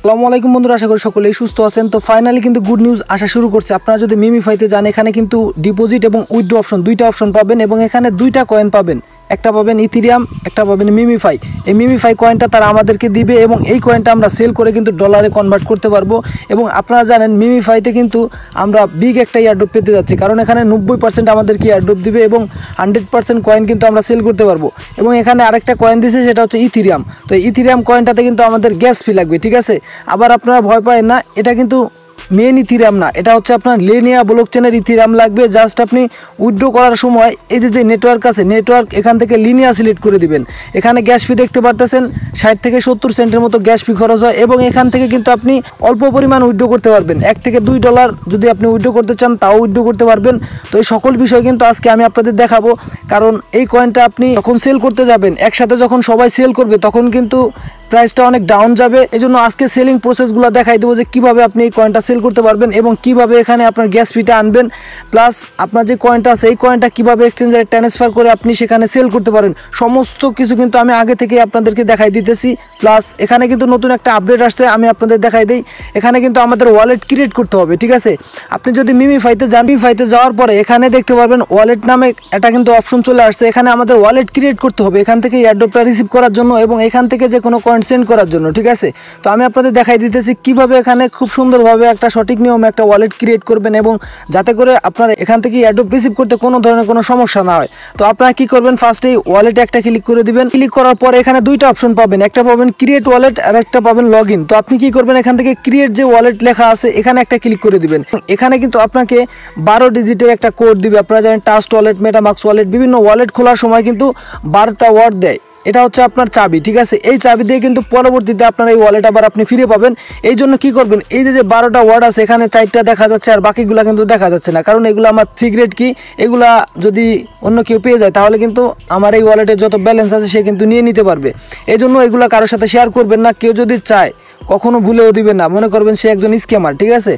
আসসালামু আলাইকুম বন্ধুরা, আশা করি সকলেই সুস্থ আছেন। তো ফাইনালি কিন্তু গুড নিউজ আসা শুরু করছে। আপনারা যদি মিমিফাইতে যান, এখানে কিন্তু ডিপোজিট এবং উইথড্র অপশন দুইটা অপশন পাবেন এবং এখানে দুইটা কয়েন পাবেন, একটা পাবেন ইথিরিয়াম, একটা পাবেন মিমিফাই। এই মিমিফাই কয়েনটা তারা আমাদেরকে দিবে এবং এই কয়েনটা আমরা সেল করে কিন্তু ডলারে কনভার্ট করতে পারবো। এবং আপনারা জানেন মিমিফাইতে কিন্তু আমরা বিগ একটা ইয়ারড্রপ পেতে যাচ্ছি, কারণ এখানে 90% আমাদেরকে ইয়ারড্রপ দিবে এবং 100% কয়েন কিন্তু আমরা সেল করতে পারবো। এবং এখানে আরেকটা কয়েন দিছে, সেটা হচ্ছে ইথিরিয়াম। তো ইথিরিয়াম কয়েনটাতে কিন্তু আমাদের গ্যাস ফি লাগবে, ঠিক আছে। আবার আপনারা ভয় পায় না, এটা কিন্তু মেন ইথিরিয়াম না, এটা হচ্ছে আপনার লেনিয়া ব্লকচেনের ইথিরিয়াম লাগবে। জাস্ট আপনি উইথড্র করার সময় এই যে নেটওয়ার্ক আছে, নেটওয়ার্ক এখান থেকে লিনিয়া সিলেক্ট করে দিবেন। এখানে গ্যাস ফি দেখতে পারতেছেন 60 থেকে 70 সেন্টের মতো গ্যাস ফি খরচ হয় এবং এখান থেকে কিন্তু আপনি অল্প পরিমাণ উইথড্র করতে পারবেন। $1 থেকে $2 যদি আপনি উইথড্র করতে চান তাও উইথড্র করতে পারবেন। তো এই সকল বিষয় কিন্তু আজকে আমি আপনাদের দেখাবো, কারণ এই কয়েনটা আপনি যখন সেল করতে যাবেন, একসাথে যখন সবাই সেল করবে তখন কিন্তু প্রাইসটা অনেক ডাউন যাবে। এই জন্য আজকে সেলিং প্রসেসগুলো দেখাই দেবো যে কীভাবে আপনি এই কয়েনটা সেল করতে পারবেন এবং কিভাবে এখানে আপনার গ্যাস ফিটা আনবেন, প্লাস আপনার যে কয়েনটা আছে এই কয়েনটা কীভাবে এক্সচেঞ্জারে ট্রান্সফার করে আপনি সেখানে সেল করতে পারেন। সমস্ত কিছু কিন্তু আমি আগে থেকে আপনাদেরকে দেখাই দিতেছি। প্লাস এখানে কিন্তু নতুন একটা আপডেট আসছে, আমি আপনাদের দেখাই দিই। এখানে কিন্তু আমাদের ওয়ালেট ক্রিয়েট করতে হবে, ঠিক আছে। আপনি যদি মিমিফাইতে যান, মিমিফাইতে যাওয়ার পরে এখানে দেখতে পারবেন ওয়ালেট নামে এটা কিন্তু অপশন চলে আসছে। এখানে আমাদের ওয়ালেট ক্রিয়েট করতে হবে এখান থেকে এয়ারড্রপটা রিসিভ করার জন্য এবং এখান থেকে যে কোনো কয়েন সেন্ড করার জন্য, ঠিক আছে। তো আমি আপনাদের দেখাই দিতেছি কিভাবে এখানে খুব সুন্দরভাবে একটা সঠিক নিয়মে একটা ওয়ালেট ক্রিয়েট করবেন এবং যাতে করে আপনার এখান থেকে এয়ারড্রপ রিসিভ করতে কোনো ধরনের কোনো সমস্যা না হয়। তো আপনারা কি করবেন, ফার্স্টেই ওয়ালেটে একটা ক্লিক করে দিবেন। ক্লিক করার পরে এখানে দুইটা অপশন পাবেন, একটা পাবেন ক্রিয়েট ওয়ালেট আর একটা পাবেন লগ ইন। তো আপনি কি করবেন, এখান থেকে ক্রিয়েট যে ওয়ালেট লেখা আছে এখানে একটা ক্লিক করে দিবেন। এখানে কিন্তু আপনাকে 12 ডিজিটের একটা কোড দিবে। আপনারা জানেন ট্রাস্ট ওয়ালেট, মেটামাক্স ওয়ালেট, বিভিন্ন ওয়ালেট খোলার সময় কিন্তু 12টা ওয়ার্ড দেয়, এটা হচ্ছে আপনার চাবি, ঠিক আছে। এই চাবি দিয়ে কিন্তু পরবর্তীতে আপনার এই ওয়ালেট আবার আপনি ফিরে পাবেন। এই জন্য কি করবেন, এই যে 12টা ওয়ার্ড আছে এখানে 4টা দেখা যাচ্ছে আর বাকিগুলো কিন্তু দেখা যাচ্ছে না, কারণ এগুলো আমার সিক্রেট কি। এগুলা যদি অন্য কেউ পেয়ে যায় তাহলে কিন্তু আমার এই ওয়ালেটের যত ব্যালেন্স আছে সে কিন্তু নিয়ে নিতে পারবে। এই জন্য এগুলো কারোর সাথে শেয়ার করবেন না। কেউ যদি চায় কখনো ভুলেও দিবেন না, মনে করবেন সে একজন স্ক্যামার, ঠিক আছে।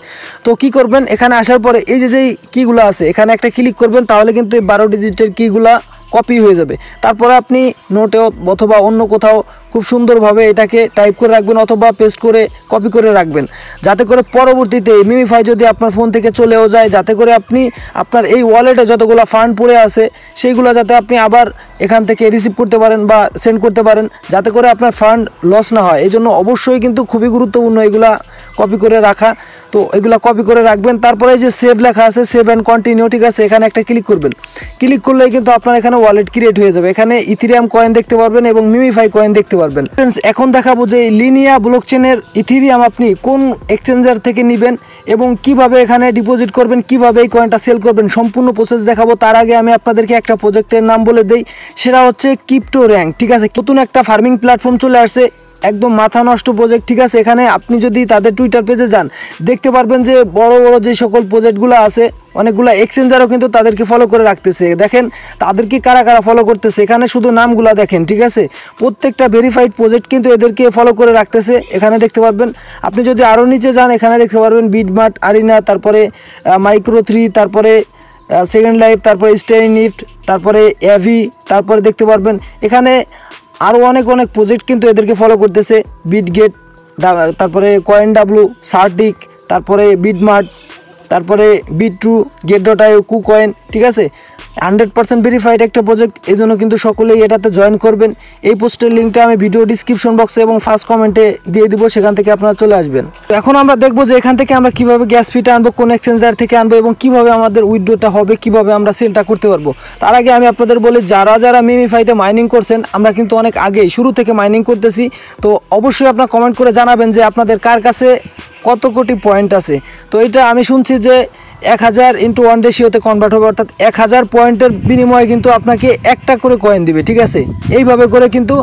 তো কি করবেন, এখানে আসার পরে এই যে যেই কিগুলো আছে এখানে একটা ক্লিক করবেন, তাহলে কিন্তু এই 12 ডিজিটের কিগুলা কপি হয়ে যাবে। তারপরে আপনি নোটে অথবা অন্য কোথাও খুব সুন্দরভাবে এটাকে টাইপ করে রাখবেন অথবা পেস্ট করে কপি করে রাখবেন, যাতে করে পরবর্তীতে মিমিফাই যদি আপনার ফোন থেকে চলেও যায়, যাতে করে আপনি আপনার এই ওয়ালেটে যতগুলো ফান্ড পড়ে আছে সেইগুলো যাতে আপনি আবার এখান থেকে রিসিভ করতে পারেন বা সেন্ড করতে পারেন, যাতে করে আপনার ফান্ড লস না হয়। এই জন্য অবশ্যই কিন্তু খুবই গুরুত্বপূর্ণ এগুলা কপি করে রাখা। তো এগুলা কপি করে রাখবেন। তারপরে এই যে সেভ লেখা আছে, সেভ অ্যান্ড কন্টিনিউ, ঠিক আছে, এখানে একটা ক্লিক করবেন। ক্লিক করলেই কিন্তু আপনার এখানে ওয়ালেট ক্রিয়েট হয়ে যাবে। এখানে ইথিরিয়াম কয়েন দেখতে পারবেন এবং মিমিফাই কয়েন দেখতে পারবেন। ফ্রেন্ডস, এখন দেখাবো যে লিনিয়া ব্লকচেনের ইথিরিয়াম আপনি কোন এক্সচেঞ্জার থেকে নেবেন এবং কিভাবে এখানে ডিপোজিট করবেন, কিভাবে এই কয়েনটা সেল করবেন, সম্পূর্ণ প্রসেস দেখাবো। তার আগে আমি আপনাদেরকে একটা প্রজেক্টের নাম বলে দেই, সেটা হচ্ছে ক্রিপ্টো র্যাঙ্ক, ঠিক আছে। নতুন একটা ফার্মিং প্ল্যাটফর্ম চলে আসছে, একদম মাথা নষ্ট প্রজেক্ট, ঠিক আছে। এখানে আপনি যদি তাদের টুইটার পেজে যান দেখতে পারবেন যে বড় বড় যে সকল প্রজেক্টগুলো আছে অনেকগুলো এক্সচেঞ্জারও কিন্তু তাদেরকে ফলো করে রাখতেছে। দেখেন তাদেরকে কারা কারা ফলো করতেছে, এখানে শুধু নামগুলো দেখেন, ঠিক আছে। প্রত্যেকটা ভেরিফাইড প্রজেক্ট কিন্তু এদেরকে ফলো করে রাখতেছে, এখানে দেখতে পারবেন। আপনি যদি আরও নিচে যান এখানে দেখতে পারবেন বিটমার্ট, আরিনা, তারপরে মাইক্রো 3, তারপরে সেকেন্ড লাইফ, তারপরে স্টেইনিফট, তারপরে এভি, তারপরে দেখতে পারবেন এখানে আরও অনেক প্রজেক্ট কিন্তু এদেরকে ফলো করতেছে। বিটগেট, তারপরে কয়েন ডাব্লু, সার্টিক, তারপরে বিটমার্ট, তারপরে বিট2, গেট.io, কুকয়েন, ঠিক আছে। 100% ভেরিফাইড একটা প্রজেক্ট, এই জন্য কিন্তু সকলেই এটাতে জয়েন করবেন। এই পোস্টের লিঙ্কটা আমি ভিডিও ডিসক্রিপশন বক্সে এবং ফার্স্ট কমেন্টে দিয়ে দিব, সেখান থেকে আপনারা চলে আসবেন। তো এখন আমরা দেখবো যে এখান থেকে আমরা কিভাবে গ্যাস ফিটা আনবো, কোন এক্সচেঞ্জার থেকে আনবো এবং কিভাবে আমাদের উইথড্রটা হবে, কিভাবে আমরা সেলটা করতে পারবো। তার আগে আমি আপনাদের বলি, যারা মিমিফাইতে মাইনিং করছেন, আমরা কিন্তু অনেক আগেই শুরু থেকে মাইনিং করতেছি। তো অবশ্যই আপনারা কমেন্ট করে জানাবেন যে আপনাদের কার কাছে কত কোটি পয়েন্ট আছে। তো এটা আমি শুনছি যে 1000 × 1 রেশিওতে কনভার্ট হবে, অর্থাৎ 1000 পয়েন্টের বিনিময়ে কিন্তু আপনাকে একটা করে কয়েন দিবে, ঠিক আছে। এইভাবে করে কিন্তু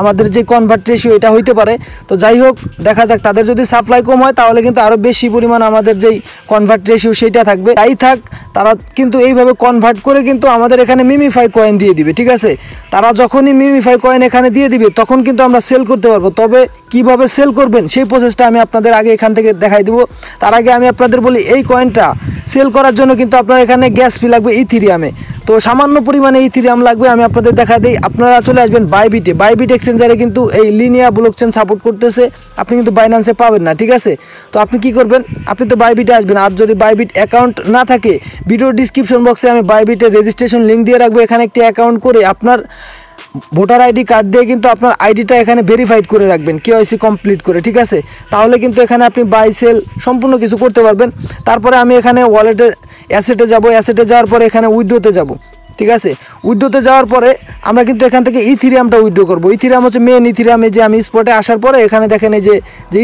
আমাদের যে কনভার্ট রেশিও এটা হইতে পারে। তো যাই হোক, দেখা যাক, তাদের যদি সাপ্লাই কম হয় তাহলে কিন্তু আরও বেশি পরিমাণ আমাদের যেই কনভার্ট রেশিও সেটা থাকবে। তাই থাক, তারা কিন্তু এইভাবে কনভার্ট করে কিন্তু আমাদের এখানে মিমিফাই কয়েন দিয়ে দিবে, ঠিক আছে। তারা যখনই মিমিফাই কয়েন এখানে দিয়ে দিবে তখন কিন্তু আমরা সেল করতে পারবো। তবে কিভাবে সেল করবেন সেই প্রসেসটা আমি আপনাদের আগে এখান থেকে দেখাই দেবো। তার আগে আমি আপনাদের বলি, এই কয়েনটা সেল করার জন্য কিন্তু আপনার এখানে গ্যাস ফি লাগবে ইথিরিয়ামে। তো তো সামান্য পরিমাণে ইথিরিয়াম লাগবে, আমি আপনাদের দেখা দিই। আপনারা চলে আসবেন বাইবিটে। বাইবিট এক্সচেঞ্জারে কিন্তু এই লিনিয়া ব্লকচেন সাপোর্ট করতেছে, আপনি কিন্তু বাইন্যান্সে পাবেন না, ঠিক আছে। তো আপনি কি করবেন, আপনি তো বাইবিটে আসবেন। আর যদি বাইবিট অ্যাকাউন্ট না থাকে, ভিডিও ডিসক্রিপশন বক্সে আমি বাইবিটের রেজিস্ট্রেশন লিঙ্ক দিয়ে রাখবো। এখানে একটি অ্যাকাউন্ট করে আপনার ভোটার আইডি কার্ড দিয়ে কিন্তু আপনার আইডিটা এখানে ভেরিফাইড করে রাখবেন, কেওয়াইসি কমপ্লিট করে, ঠিক আছে। তাহলে কিন্তু এখানে আপনি বাই সেল সম্পূর্ণ কিছু করতে পারবেন। তারপরে আমি এখানে ওয়ালেটে অ্যাসেটে যাব, অ্যাসেটে যাওয়ার পরে এখানে উইথড্রোতে যাব, ঠিক আছে। উইথড্রোতে যাওয়ার পরে আমরা কিন্তু এখান থেকে ইথিরিয়ামটা উইথড্রো করবো। ইথিরিয়াম হচ্ছে মেন ইথিরিয়ামে, যে আমি স্পটে আসার পরে এখানে দেখেন এই যে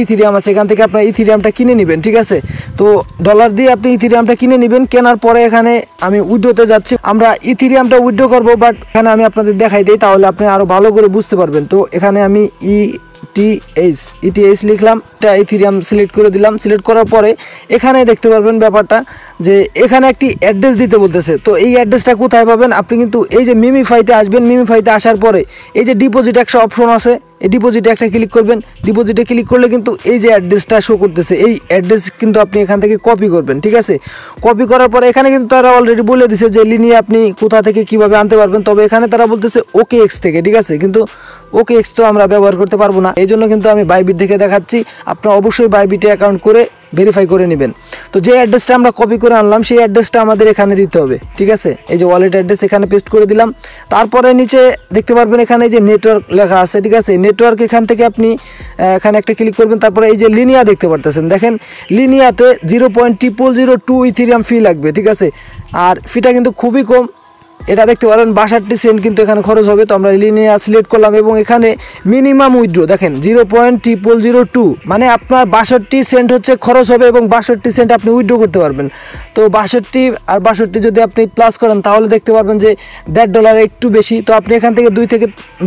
ইথিরিয়াম আছে, এখান থেকে আপনার ইথিরিয়ামটা কিনে নেবেন, ঠিক আছে। তো ডলার দিয়ে আপনি ইথিরিয়ামটা কিনে নেবেন। কেনার পরে এখানে আমি উইথড্রোতে যাচ্ছি, আমরা ইথিরিয়ামটা উইথড্রো করবো। বাট এখানে আমি আপনাদের দেখাই দিই, তাহলে আপনি আরও ভালো করে বুঝতে পারবেন। তো এখানে আমি ইটিএইচ লিখলাম, এটা ইথিরিয়াম সিলেক্ট করে দিলাম। সিলেক্ট করার পরে এখানে দেখতে পারবেন ব্যাপারটা, যে এখানে একটি অ্যাড্রেস দিতে বলতেছে। তো এই অ্যাড্রেসটা কোথায় পাবেন, আপনি কিন্তু এই যে মিমিফাইতে আসবেন। মিমিফাইতে আসার পরে এই যে ডিপোজিট একটা অপশন আছে, এই ডিপোজিটে একটা ক্লিক করবেন। ডিপোজিটে ক্লিক করলে কিন্তু এই যে অ্যাড্রেসটা শো করতেছে, এই অ্যাড্রেস কিন্তু আপনি এখান থেকে কপি করবেন, ঠিক আছে। কপি করার পরে এখানে কিন্তু তারা অলরেডি বলে দিছে যে লিনিয়া আপনি কোথা থেকে কিভাবে আনতে পারবেন। তবে এখানে তারা বলতেছে OKX থেকে, ঠিক আছে। কিন্তু OKX তো আমরা ব্যবহার করতে পারবো না, এই জন্য কিন্তু আমি বাইবিট দেখে দেখাচ্ছি। আপনারা অবশ্যই বাইবিটে অ্যাকাউন্ট করে ভেরিফাই করে নেবেন। তো যে অ্যাড্রেসটা আমরা কপি করে আনলাম, সেই অ্যাড্রেসটা আমাদের এখানে দিতে হবে, ঠিক আছে। এই যে ওয়ালেট অ্যাড্রেস এখানে পেস্ট করে দিলাম। তারপরে নিচে দেখতে পারবেন এখানে যে নেটওয়ার্ক লেখা আছে, ঠিক আছে। নেটওয়ার্ক এখান থেকে আপনি এখানে একটা ক্লিক করবেন। তারপরে এই যে লিনিয়া দেখতে পারতেছেন, দেখেন লিনিয়াতে 0.0002 ইথিরিয়াম ফি লাগবে, ঠিক আছে। আর ফিটা কিন্তু খুবই কম, এটা দেখতে পারেন 62 সেন্ট কিন্তু এখানে খরচ হবে। তো আমরা লিনিয়া সিলেক্ট করলাম এবং এখানে মিনিমাম উইথড্রো দেখেন 0.0002, মানে আপনার 62 সেন্ট হচ্ছে খরচ হবে এবং 62 সেন্ট আপনি উইথড্রো করতে পারবেন। তো 62 আর 62 যদি আপনি প্লাস করেন, তাহলে দেখতে পারবেন যে $1.5 একটু বেশি। তো আপনি এখান থেকে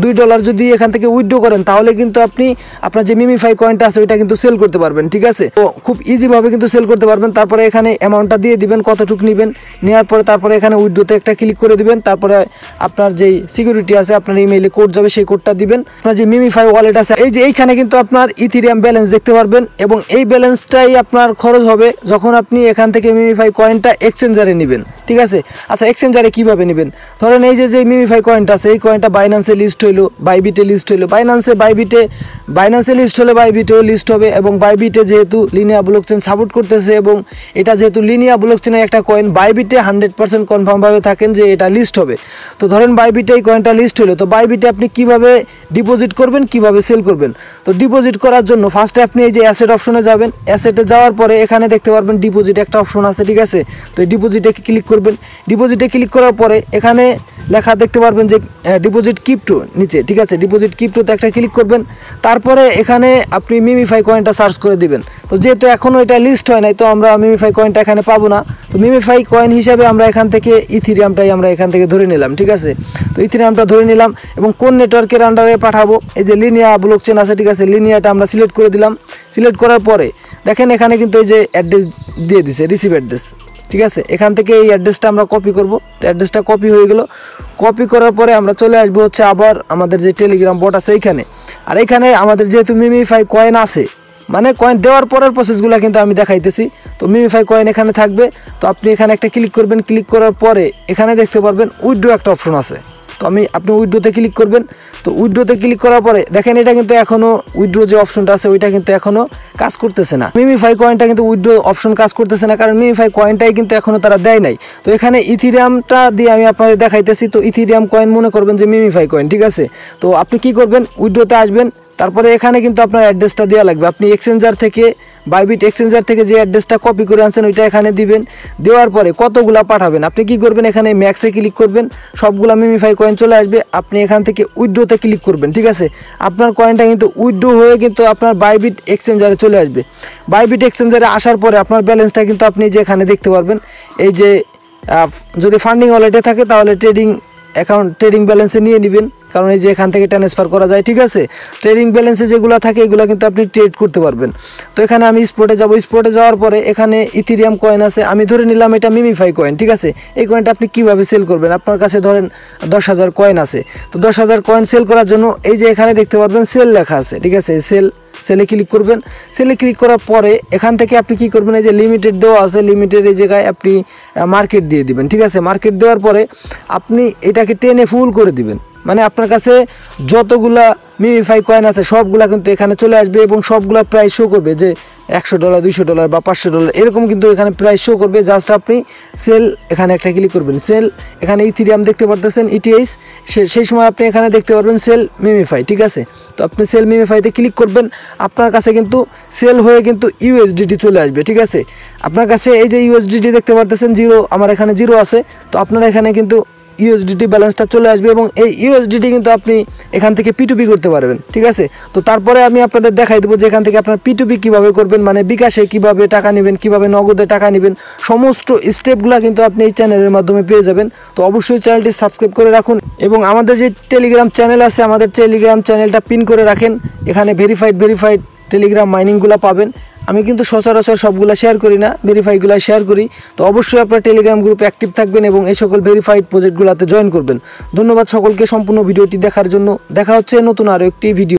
$2 যদি এখান থেকে উইথড্রো করেন, তাহলে কিন্তু আপনি আপনার যে মিমিফাই কয়েনটা আছে ওইটা কিন্তু সেল করতে পারবেন, ঠিক আছে। তো খুব ইজিভাবে কিন্তু সেল করতে পারবেন। তারপরে এখানে অ্যামাউন্টটা দিয়ে দিবেন, কতটুকু নেবেন, নেওয়ার পরে তারপরে এখানে উইথড্রোতে একটা ক্লিক করে দিবেন। তারপরে আপনার যেই সিকিউরিটি আছে, আপনার ইমেইলে কোড যাবে, সেই কোডটা দিবেন। আপনার যে মিমিফাই ওয়ালেট আছে, এই যে এইখানে কিন্তু আপনার ইথিরিয়াম ব্যালেন্স দেখতে পারবেন এবং এই ব্যালেন্সটাই আপনার খরচ হবে যখন আপনি এখান থেকে মিমিফাই কয়েনটা এক্সচেঞ্জারে নেবেন, ঠিক আছে। আচ্ছা, এক্সচেঞ্জারে কিভাবে নেবেন, ধরেন এই যে মিমিফাই কয়েনটা আছে, এই কয়েনটা বাইন্যান্সে লিস্ট হইলো, বাইবিটে লিস্ট হইলো। বাইন্যান্সে লিস্ট হলে বাইবিটেও লিস্ট হবে। এবং বাইবিটে যেহেতু লিনিয়া ব্লকচেন সাপোর্ট করতেছে এবং এটা যেহেতু লিনিয়া ব্লকচেনের একটা কয়েন, বাইবিটে 100% কনফার্মভাবে থাকেন যে এটা লিস্ট হবে। তো ধরেন বাইবিটে এই কয়েনটা লিস্ট হলো, তো বাইবিটে আপনি কিভাবে ডিপোজিট করবেন, কিভাবে সেল করবেন। তো ডিপোজিট করার জন্য ফার্স্টে আপনি এই যে অ্যাসেট অপশনে যাবেন। অ্যাসেটে যাওয়ার পরে এখানে দেখতে পারবেন ডিপোজিট একটা অপশন আছে, ঠিক আছে। তো এই ডিপোজিটে ক্লিক করবেন। ডিপোজিটে ক্লিক করার পরে এখানে লেখা দেখতে পারবেন যে ডিপোজিট ক্রিপ্টো নিচে, ঠিক আছে। ডিপোজিট ক্রিপ্টোতে একটা ক্লিক করবেন। তারপরে এখানে আপনি মিমিফাই কয়েনটা সার্চ করে দিবেন। তো যেহেতু এখনও এটা লিস্ট হয় নাই, তো আমরা মিমিফাই কয়েনটা এখানে পাবো না। তো মিমিফাই কয়েন হিসাবে আমরা এখান থেকে ইথিরিয়ামটাই আমরা এখান থেকে ধরে নিলাম, ঠিক আছে। তো ইথিরিয়ামটা ধরে নিলাম এবং কোন নেটওয়ার্কের আন্ডারে পাঠাবো, এই যে লিনিয়া ব্লকচেন আছে, ঠিক আছে। লিনিয়াটা আমরা সিলেক্ট করে দিলাম। সিলেক্ট করার পরে দেখেন এখানে কিন্তু এই যে অ্যাড্রেস দিয়ে দিছে, রিসিভ অ্যাড্রেস, ঠিক আছে। এখান থেকে এই অ্যাড্রেসটা আমরা কপি করব। তো অ্যাড্রেসটা কপি হয়ে গেল। কপি করার পরে আমরা চলে আসবো হচ্ছে আবার আমাদের যে টেলিগ্রাম বট আছে এইখানে। আর এইখানে আমাদের যেহেতু মিমিফাই কয়েন আছে, মানে কয়েন দেওয়ার পরের প্রসেসগুলো কিন্তু আমি দেখাইতেছি। তো মিমিফাই কয়েন এখানে থাকবে। তো আপনি এখানে একটা ক্লিক করবেন। ক্লিক করার পরে এখানে দেখতে পারবেন উইথড্রো একটা অপশন আছে। তো আপনি উইথড্রোতে ক্লিক করবেন। তো উইথড্রোতে ক্লিক করার পরে দেখেন এটা কিন্তু এখনও উইথড্রো যে অপশনটা আছে ওইটা কিন্তু এখনও কাজ করতেছে না। মিমিফাই কয়েনটা কিন্তু উইথড্রো অপশন কাজ করতেছে না, কারণ মিমিফাই কয়েনটাই কিন্তু এখনও তারা দেয় নাই। তো এখানে ইথিরিয়ামটা দিয়ে আমি আপনাদের দেখাইতেছি। তো ইথিরিয়াম কয়েন মনে করবেন যে মিমিফাই কয়েন, ঠিক আছে। তো আপনি কি করবেন, উইথড্রোতে আসবেন। তারপরে এখানে কিন্তু আপনার অ্যাড্রেসটা দেওয়া লাগবে। আপনি এক্সচেঞ্জার থেকে বাইবিট এক্সচেঞ্জার থেকে যে অ্যাড্রেসটা কপি করে আনছেন ওইটা এখানে দিবেন। দেওয়ার পরে কতগুলা পাঠাবেন, আপনি কি করবেন, এখানে ম্যাক্সে ক্লিক করবেন। সবগুলা মিমিফাই কয়েন চলে আসবে। আপনি এখান থেকে উইথড্রোতে ক্লিক করবেন, ঠিক আছে। আপনার কয়েনটা কিন্তু উইথড্রো হয়ে কিন্তু আপনার বাইবিট এক্সচেঞ্জারে চলে আসবে। বাইবিট এক্সচেঞ্জারে আসার পরে আপনার ব্যালেন্সটা কিন্তু আপনি যে এখানে দেখতে পারবেন। এই যে যদি ফান্ডিং ওয়ালেটে থাকে তাহলে ট্রেডিং ব্যালেন্সে নিয়ে নেবেন, কারণ এই যে এখান থেকে ট্রান্সফার করা যায়, ঠিক আছে। ট্রেডিং ব্যালেন্সে যেগুলো থাকে এগুলো কিন্তু আপনি ট্রেড করতে পারবেন। তো এখানে আমি স্পটে যাব। স্পটে যাওয়ার পরে এখানে ইথিরিয়াম কয়েন আছে, আমি ধরে নিলাম এটা মিমিফাই কয়েন, ঠিক আছে। এই কয়েনটা আপনি কিভাবে সেল করবেন, আপনার কাছে ধরেন 10,000 কয়েন আছে। তো 10,000 কয়েন সেল করার জন্য এই যে এখানে দেখতে পারবেন সেল লেখা আছে, ঠিক আছে। সেলে ক্লিক করবেন। সেলে ক্লিক করার পরে এখান থেকে আপনি কি করবেন, এই যে লিমিটেড দেওয়া আছে, লিমিটেড এই জায়গায় আপনি মার্কেট দিয়ে দিবেন। ঠিক আছে, মার্কেট দেওয়ার পরে আপনি এটাকে টেনে ফুল করে দিবেন। মানে আপনার কাছে যতগুলা মিমিফাই কয়েন আছে সবগুলা কিন্তু এখানে চলে আসবে এবং সবগুলা প্রাইস শো করবে যে $100, $200 বা $500 এরকম কিন্তু এখানে প্রাইস শো করবে। জাস্ট আপনি সেল এখানে একটা ক্লিক করবেন। সেল এখানে ইথিরিয়াম দেখতে পারতেছেন, ইটিএইচ, সেই সময় আপনি এখানে দেখতে পারবেন সেল মিমিফাই। ঠিক আছে, তো আপনি সেল মিমিফাইতে ক্লিক করবেন। আপনার কাছে কিন্তু সেল হয়ে কিন্তু ইউএসডিটি চলে আসবে। ঠিক আছে, আপনার কাছে এই যে ইউএসডিটি দেখতে পারতেছেন 0, আমার এখানে 0 আছে। তো আপনার এখানে কিন্তু ইউএসডিটি ব্যালেন্সটা চলে আসবে এবং এই ইউএসডিটি কিন্তু আপনি এখান থেকে P2P করতে পারবেন। ঠিক আছে, তো তারপরে আমি আপনাদের দেখাই দেবো যে এখান থেকে আপনার P2P কীভাবে করবেন, মানে বিকাশে কিভাবে টাকা নেবেন, কিভাবে নগদে টাকা নেবেন, সমস্ত স্টেপগুলো কিন্তু আপনি এই চ্যানেলের মাধ্যমে পেয়ে যাবেন। তো অবশ্যই চ্যানেলটি সাবস্ক্রাইব করে রাখুন এবং আমাদের যে টেলিগ্রাম চ্যানেল আছে, আমাদের টেলিগ্রাম চ্যানেলটা পিন করে রাখেন। এখানে ভেরিফাইড টেলিগ্রাম মাইনিংগুলো পাবেন। আমি কিন্তু সচরাচর সবগুলো শেয়ার করি না, ভেরিফাইগুলো শেয়ার করি। তো অবশ্যই আপনার টেলিগ্রাম গ্রুপে অ্যাক্টিভ থাকবেন এবং এই সকল ভেরিফাইড প্রজেক্টগুলোতে জয়েন করবেন। ধন্যবাদ সকলকে সম্পূর্ণ ভিডিওটি দেখার জন্য। দেখা হচ্ছে নতুন আরও একটি ভিডিও।